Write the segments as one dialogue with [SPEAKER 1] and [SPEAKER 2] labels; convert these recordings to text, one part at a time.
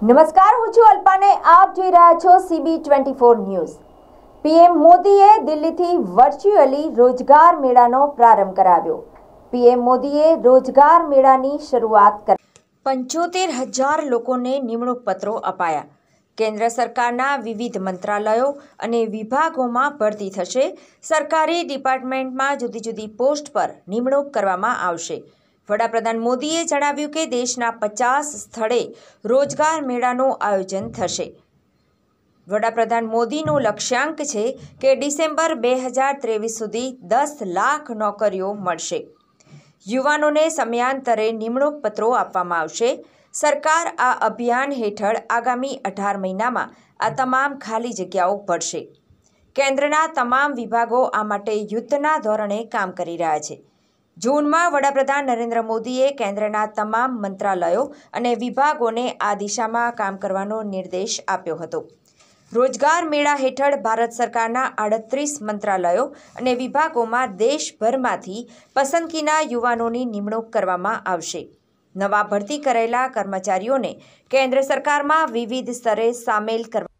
[SPEAKER 1] નમસ્કાર, હું છું અલ્પાને. આપ જોઈ રહ્યા છો CB24 ન્યૂઝ. પીએમ મોદીએ દિલ્હીથી વર્ચ્યુઅલી રોજગાર મેળાનો પ્રારંભ કરાવ્યો. પીએમ મોદીએ રોજગાર મેળાની શરૂઆત કરી. 75,000 લોકોને નિમણૂક પત્રો અપાયા. કેન્દ્ર સરકારના વિવિધ મંત્રાલયો અને વિભાગોમાં ભરતી થશે. સરકારી ડિપાર્ટમેન્ટમાં જુદી જુદી પોસ્ટ પર નિમણૂક કરવામાં આવશે. વડાપ્રધાન મોદીએ જણાવ્યું કે દેશના 50 સ્થળે રોજગાર મેળાનું આયોજન થશે. વડાપ્રધાન મોદીનું લક્ષ્યાંક છે કે ડિસેમ્બર 2023 સુધી 10 લાખ નોકરીઓ મળશે. યુવાનોને સમયાંતરે નિમણૂક પત્રો આપવામાં આવશે. સરકાર આ અભિયાન હેઠળ આગામી 18 મહિનામાં આ તમામ ખાલી જગ્યાઓ ભરશે. કેન્દ્રના તમામ વિભાગો આ માટે યુદ્ધના ધોરણે કામ કરી રહ્યા છે. જૂનમાં વડાપ્રધાન નરેન્દ્ર મોદીએ કેન્દ્રના તમામ મંત્રાલયો અને વિભાગોને આ દિશામાં કામ કરવાનો નિર્દેશ આપ્યો હતો. રોજગાર મેળા હેઠળ ભારત સરકારના 38 મંત્રાલયો અને વિભાગોમાં દેશભરમાંથી પસંદગીના યુવાનોની નિમણૂક કરવામાં આવશે. નવા ભરતી કરેલા કર્મચારીઓને કેન્દ્ર સરકારમાં વિવિધ સ્તરે સામેલ કરવા.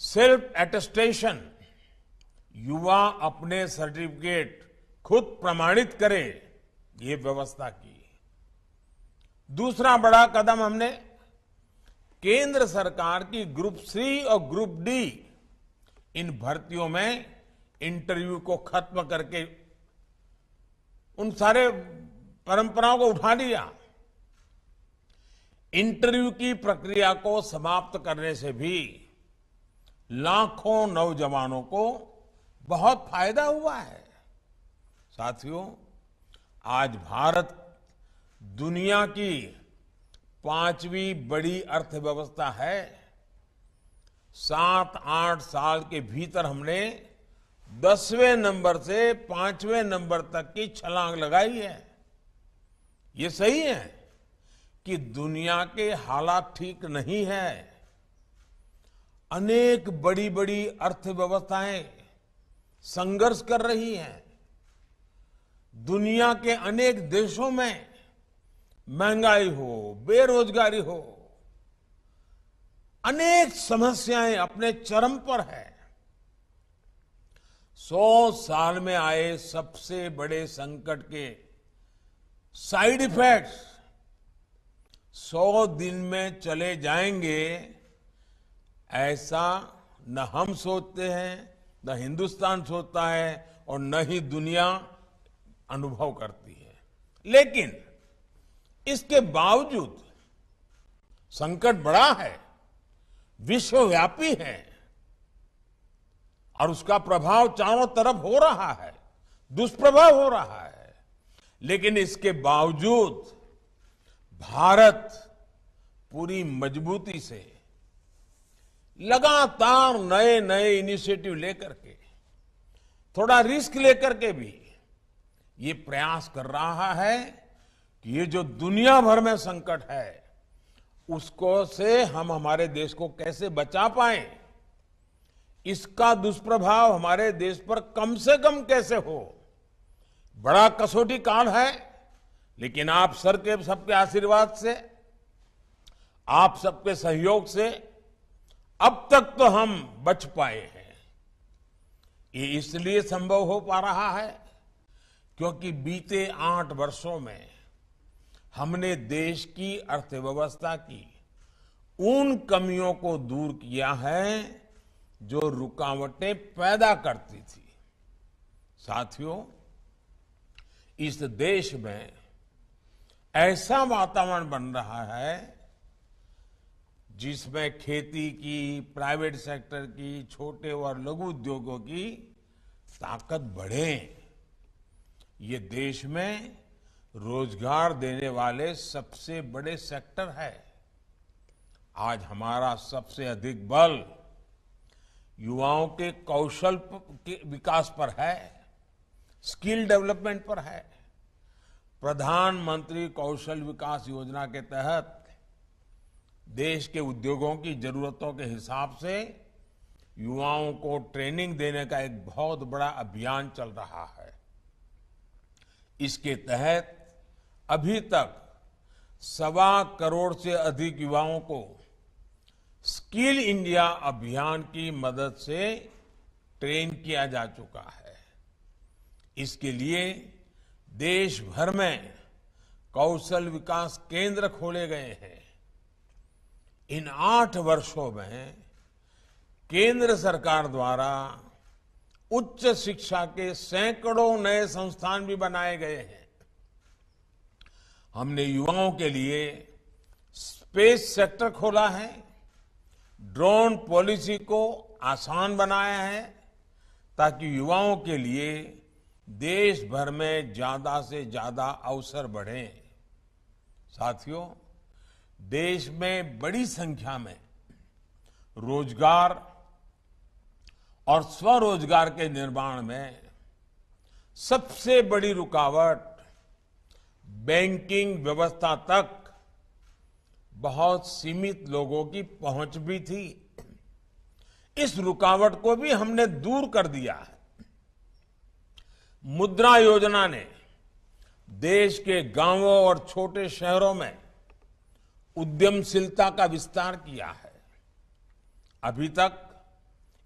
[SPEAKER 2] सेल्फ एटेस्टेशन, युवा अपने सर्टिफिकेट खुद प्रमाणित करे, ये व्यवस्था की. दूसरा बड़ा कदम हमने केंद्र सरकार की ग्रुप सी और ग्रुप डी इन भर्तियों में इंटरव्यू को खत्म करके उन सारे परंपराओं को उठा लिया. इंटरव्यू की प्रक्रिया को समाप्त करने से भी लाखों नौजवानों को बहुत फायदा हुआ है. साथियों, आज भारत दुनिया की 5वीं बड़ी अर्थव्यवस्था है. 7-8 साल के भीतर हमने 10वें नंबर से 5वें नंबर तक की छलांग लगाई है. ये सही है कि दुनिया के हालात ठीक नहीं है. अनेक बड़ी बड़ी अर्थव्यवस्थाएं संघर्ष कर रही हैं. दुनिया के अनेक देशों में महंगाई हो, बेरोजगारी हो, अनेक समस्याएं अपने चरम पर है. 100 साल में आए सबसे बड़े संकट के साइड इफेक्ट्स 100 दिन में चले जाएंगे, ऐसा न हम सोचते हैं, न हिंदुस्तान सोचता है और न ही दुनिया अनुभव करती है. लेकिन इसके बावजूद संकट बड़ा है, विश्वव्यापी है और उसका प्रभाव चारों तरफ हो रहा है, दुष्प्रभाव हो रहा है. लेकिन इसके बावजूद भारत पूरी मजबूती से लगातार नए नए इनिशिएटिव लेकर के, थोड़ा रिस्क लेकर के भी ये प्रयास कर रहा है कि ये जो दुनिया भर में संकट है उसको से हम हमारे देश को कैसे बचा पाएं, इसका दुष्प्रभाव हमारे देश पर कम से कम कैसे हो. बड़ा कसौटी काल है, लेकिन आप सबके आशीर्वाद से, आप सबके सहयोग से अब तक तो हम बच पाए हैं. ये इसलिए संभव हो पा रहा है क्योंकि बीते 8 वर्षों में हमने देश की अर्थव्यवस्था की उन कमियों को दूर किया है जो रुकावटें पैदा करती थी. साथियों, इस देश में ऐसा वातावरण बन रहा है जिसमें खेती की, प्राइवेट सेक्टर की, छोटे और लघु उद्योगों की ताकत बढ़े. ये देश में रोजगार देने वाले सबसे बड़े सेक्टर है. आज हमारा सबसे अधिक बल युवाओं के कौशल के विकास पर है, स्किल डेवलपमेंट पर है. प्रधानमंत्री कौशल विकास योजना के तहत देश के उद्योगों की जरूरतों के हिसाब से युवाओं को ट्रेनिंग देने का एक बहुत बड़ा अभियान चल रहा है. इसके तहत अभी तक 1.25 करोड़ से अधिक युवाओं को स्किल इंडिया अभियान की मदद से ट्रेन किया जा चुका है। इसके लिए देश भर में कौशल विकास केंद्र खोले गए हैं। इन 8 वर्षों में केंद्र सरकार द्वारा उच्च शिक्षा के सैकड़ों नए संस्थान भी बनाए गए हैं। हमने युवाओं के लिए स्पेस सेक्टर खोला है, ड्रोन पॉलिसी को आसान बनाया है ताकि युवाओं के लिए देश भर में ज्यादा से ज्यादा अवसर बढ़े। साथियों, देश में बड़ी संख्या में रोजगार और स्वरोजगार के निर्माण में सबसे बड़ी रुकावट बैंकिंग व्यवस्था तक बहुत सीमित लोगों की पहुंच भी थी। इस रुकावट को भी हमने दूर कर दिया है। मुद्रा योजना ने देश के गांवों और छोटे शहरों में उद्यमशीलता का विस्तार किया है। अभी तक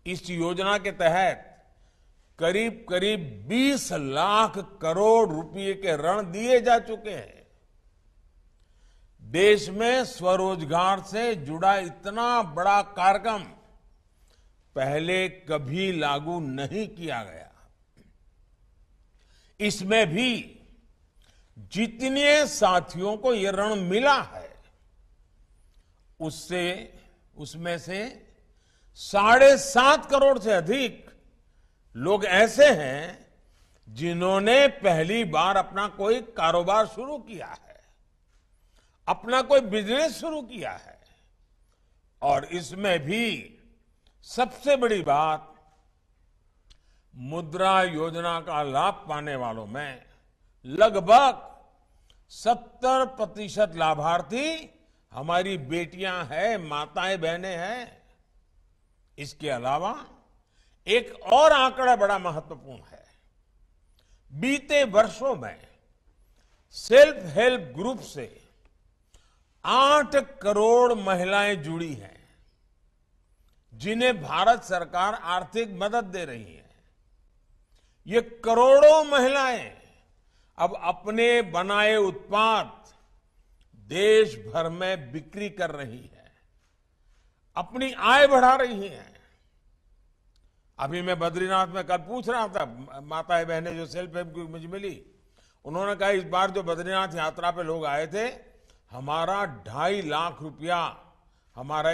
[SPEAKER 2] इस योजना के तहत करीब करीब 20 लाख करोड़ रुपए के ऋण दिए जा चुके हैं। देश में स्वरोजगार से जुड़ा इतना बड़ा कार्यक्रम पहले कभी लागू नहीं किया गया। इसमें भी जितने साथियों को ये ऋण मिला है उसमें से 7.5 करोड़ से अधिक लोग ऐसे हैं जिन्होंने पहली बार अपना कोई कारोबार शुरू किया है, अपना कोई बिजनेस शुरू किया है। और इसमें भी सबसे बड़ी बात, मुद्रा योजना का लाभ पाने वालों में लगभग 70% लाभार्थी हमारी बेटियां हैं, माताएं बहनें हैं। इसके अलावा एक और आंकड़ा बड़ा महत्वपूर्ण है। बीते वर्षों में सेल्फ हेल्प ग्रुप से 8 करोड़ महिलाएं जुड़ी हैं, जिन्हें भारत सरकार आर्थिक मदद दे रही है। ये करोड़ों महिलाएं अब अपने बनाए उत्पाद देश भर में बिक्री कर रही है, अपनी आय बढ़ा रही है। अभी मैं बद्रीनाथ में कल पूछ रहा था, माताएं बहनें जो सेल्फ हेल्प ग्रुप मुझे मिली, उन्होंने कहा इस बार जो बद्रीनाथ यात्रा पे लोग आए थे, हमारा 2.5 लाख रुपया हमारा